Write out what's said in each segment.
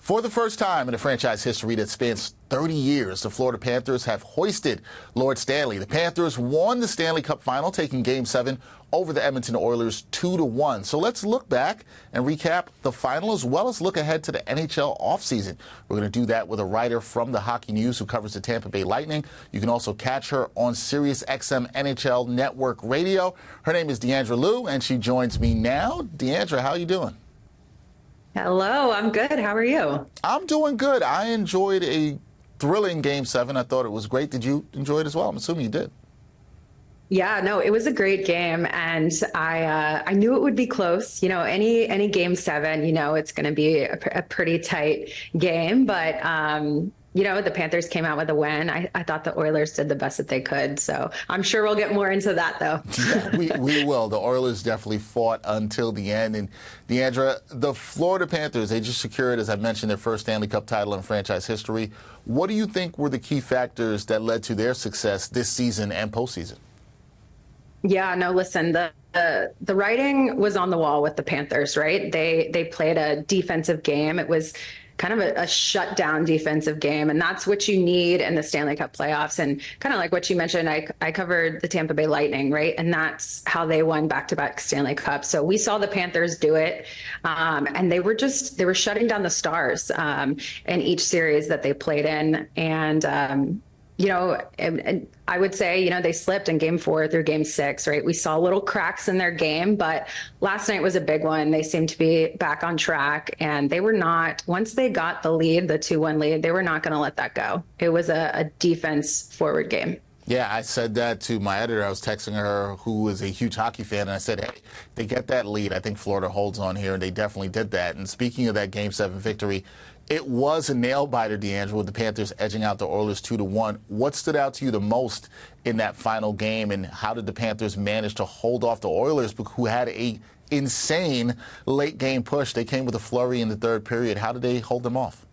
For the first time in the franchise history that spans 30 years, the Florida Panthers have hoisted Lord Stanley. The Panthers won the Stanley Cup final, taking Game 7 over the Edmonton Oilers 2-1. So let's look back and recap the final as well as look ahead to the NHL offseason. We're going to do that with a writer from the Hockey News who covers the Tampa Bay Lightning. You can also catch her on Sirius XM NHL Network Radio. Her name is Diandra Loux, and she joins me now. Diandra, how are you doing? Hello, I'm good. How are you? I'm doing good. I enjoyed a thrilling Game 7. I thought it was great. Did you enjoy it as well? I'm assuming you did. Yeah, no, it was a great game, and I knew it would be close. You know, any Game 7, you know, it's going to be a pretty tight game, but you know, the Panthers came out with a win. I thought the Oilers did the best that they could, so I'm sure we'll get more into that, though. Yeah, we will. The Oilers definitely fought until the end. And Diandra, the Florida Panthers, they just secured, as I mentioned, their first Stanley Cup title in franchise history. What do you think were the key factors that led to their success this season and postseason? Yeah, no, listen, the writing was on the wall with the Panthers, right? They played a defensive game. It was kind of a shutdown defensive game, and that's what you need in the Stanley Cup playoffs. And kind of like what you mentioned, I covered the Tampa Bay Lightning, right? And that's how they won back-to-back Stanley Cups. So we saw the Panthers do it, and they were shutting down the Stars in each series that they played in. And you know, and I would say, you know, they slipped in Game 4 through Game 6, right? We saw little cracks in their game, but last night was a big one. They seemed to be back on track, and they were not, once they got the lead, the 2-1 lead, they were not going to let that go. It was a defense forward game. Yeah, I said that to my editor. I was texting her, who is a huge hockey fan, and I said, hey, they get that lead. I think Florida holds on here, and they definitely did that. And speaking of that Game 7 victory, it was a nail-biter, Diandra, with the Panthers edging out the Oilers 2-1. What stood out to you the most in that final game, and how did the Panthers manage to hold off the Oilers, who had a insane late-game push? They came with a flurry in the third period. How did they hold them off?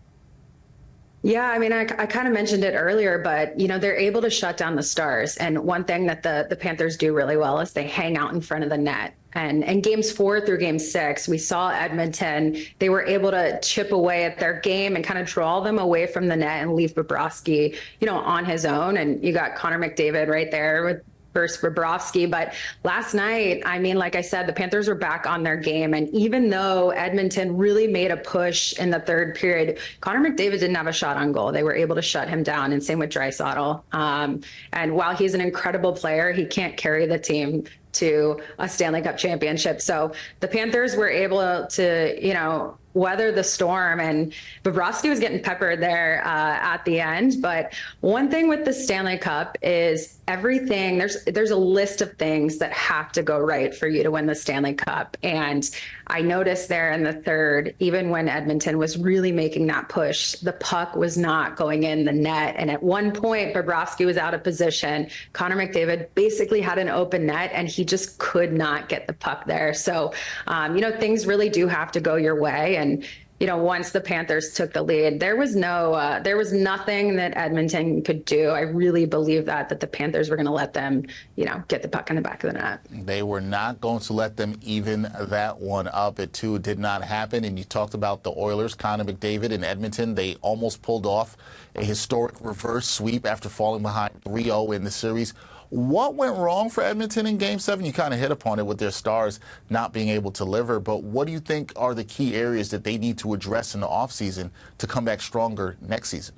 Yeah, I mean, I kind of mentioned it earlier, but, you know, they're able to shut down the Stars. And one thing that the Panthers do really well is they hang out in front of the net. And in Games 4 through Game 6, we saw Edmonton, they were able to chip away at their game and kind of draw them away from the net and leave Bobrovsky, you know, on his own. And you got Connor McDavid right there with versus Bobrovsky. But last night, I mean, like I said, the Panthers were back on their game. And even though Edmonton really made a push in the third period, Connor McDavid didn't have a shot on goal. They were able to shut him down, and same with Draisaitl. And while he's an incredible player, he can't carry the team to a Stanley Cup championship. So the Panthers were able to, you know, weather the storm, and Bobrovsky was getting peppered there at the end. But one thing with the Stanley Cup is everything, there's a list of things that have to go right for you to win the Stanley Cup. And I noticed there in the third, even when Edmonton was really making that push, the puck was not going in the net. And at one point, Bobrovsky was out of position. Connor McDavid basically had an open net, and he just could not get the puck there. So, you know, things really do have to go your way. And, you know, once the Panthers took the lead, there was nothing that Edmonton could do. I really believe that the Panthers were going to let them, you know, get the puck in the back of the net. They were not going to let them even that one up. It too did not happen. And you talked about the Oilers, Connor McDavid in Edmonton. They almost pulled off a historic reverse sweep after falling behind 3-0 in the series. What went wrong for Edmonton in Game 7? You kind of hit upon it with their stars not being able to deliver, but what do you think are the key areas that they need to address in the offseason to come back stronger next season?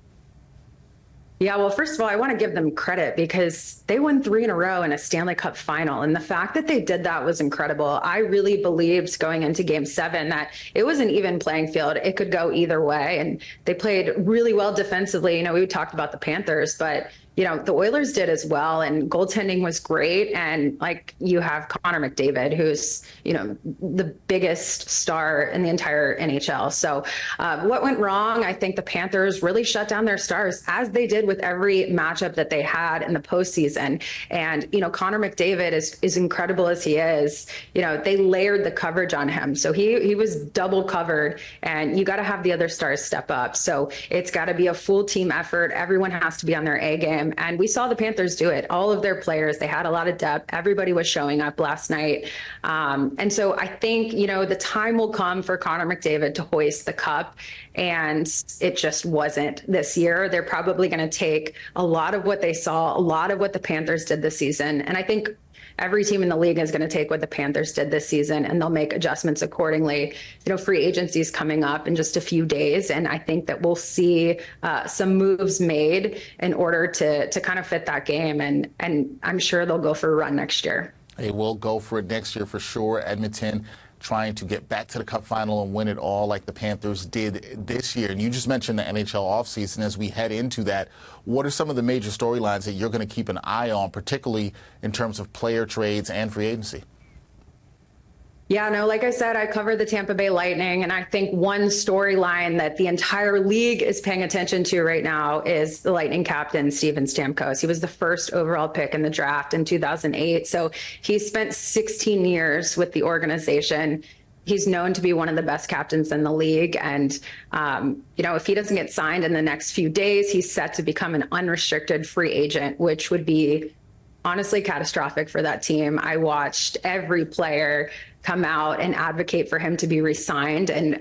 Yeah, well, first of all, I want to give them credit because they won 3 in a row in a Stanley Cup final. And the fact that they did that was incredible. I really believed going into Game 7 that it was an even playing field. It could go either way. And they played really well defensively. You know, we talked about the Panthers, but you know, the Oilers did as well, and goaltending was great. And like, you have Connor McDavid, who's, you know, the biggest star in the entire NHL. So what went wrong? I think the Panthers really shut down their stars, as they did with every matchup that they had in the postseason. And, you know, Connor McDavid is incredible as he is. You know, they layered the coverage on him. So he was double covered, and you got to have the other stars step up. So it's got to be a full team effort. Everyone has to be on their A game. time. And we saw the Panthers do it. All of their players, they had a lot of depth. Everybody was showing up last night. And so I think, the time will come for Connor McDavid to hoist the cup. And it just wasn't this year. They're probably going to take a lot of what they saw, a lot of what the Panthers did this season. And I think every team in the league is going to take what the Panthers did this season, and they'll make adjustments accordingly. Free agency is coming up in just a few days, and I think that we'll see some moves made in order to kind of fit that game, and I'm sure they'll go for a run next year. They will go for it next year for sure. Edmonton trying to get back to the Cup final and win it all like the Panthers did this year. And you just mentioned the NHL offseason. As we head into that, what are some of the major storylines that you're going to keep an eye on, particularly in terms of player trades and free agency? Yeah, no, like I said, I cover the Tampa Bay Lightning, and I think one storyline that the entire league is paying attention to right now is the Lightning captain, Steven Stamkos. He was the first overall pick in the draft in 2008. So he spent 16 years with the organization. He's known to be one of the best captains in the league. And, if he doesn't get signed in the next few days, he's set to become an unrestricted free agent, which would be honestly catastrophic for that team. I watched every player come out and advocate for him to be re-signed. And,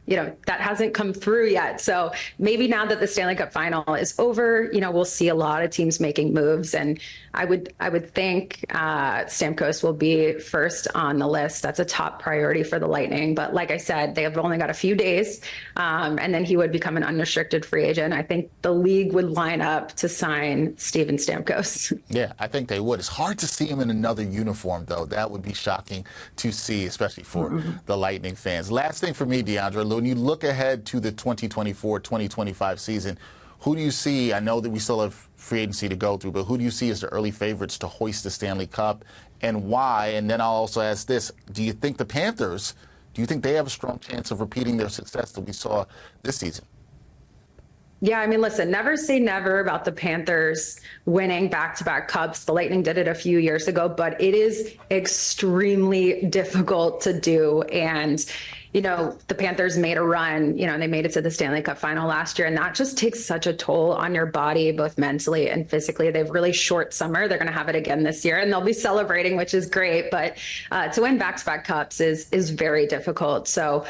that hasn't come through yet. So maybe now that the Stanley Cup final is over, we'll see a lot of teams making moves. And I would think Stamkos will be first on the list. That's a top priority for the Lightning. But like I said, they have only got a few days, and then he would become an unrestricted free agent. I think the league would line up to sign Steven Stamkos. Yeah, I think they would. It's hard to see him in another uniform, though. That would be shocking to see, especially for the Lightning fans. Last thing for me, Diandra, when you look ahead to the 2024-2025 season, who do you see? I know that we still have free agency to go through, but who do you see as the early favorites to hoist the Stanley Cup, and why? And then I'll also ask this. Do you think the Panthers, they have a strong chance of repeating their success that we saw this season? Yeah, I mean, listen, never say never about the Panthers winning back-to-back cups. The Lightning did it a few years ago, but it is extremely difficult to do. And, the Panthers made a run, they made it to the Stanley Cup final last year, and that just takes such a toll on your body, both mentally and physically. They have really short summer. They're going to have it again this year, and they'll be celebrating, which is great. But to win back-to-back cups is very difficult. So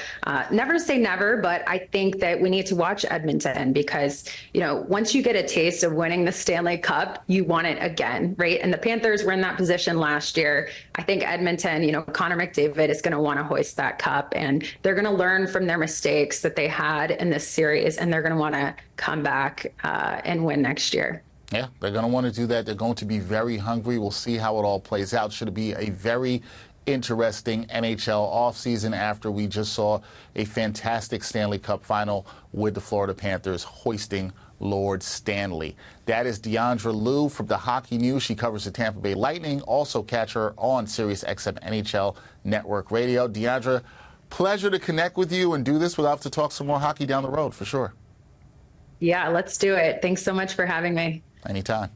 never say never, but I think that we need to watch Edmonton because, once you get a taste of winning the Stanley Cup, you want it again, right? And the Panthers were in that position last year. I think Edmonton, Connor McDavid is going to want to hoist that cup, and they're going to learn from their mistakes that they had in this series, and they're going to want to come back and win next year. Yeah, they're going to want to do that. They're going to be very hungry. We'll see how it all plays out. Should be a very interesting NHL offseason after we just saw a fantastic Stanley Cup final with the Florida Panthers hoisting Lord Stanley. That is Diandra Loux from the Hockey News. She covers the Tampa Bay Lightning. Also catch her on Sirius XM NHL Network Radio. Diandra, pleasure to connect with you and do this. We'll have to talk some more hockey down the road for sure. Yeah, let's do it. Thanks so much for having me. Anytime.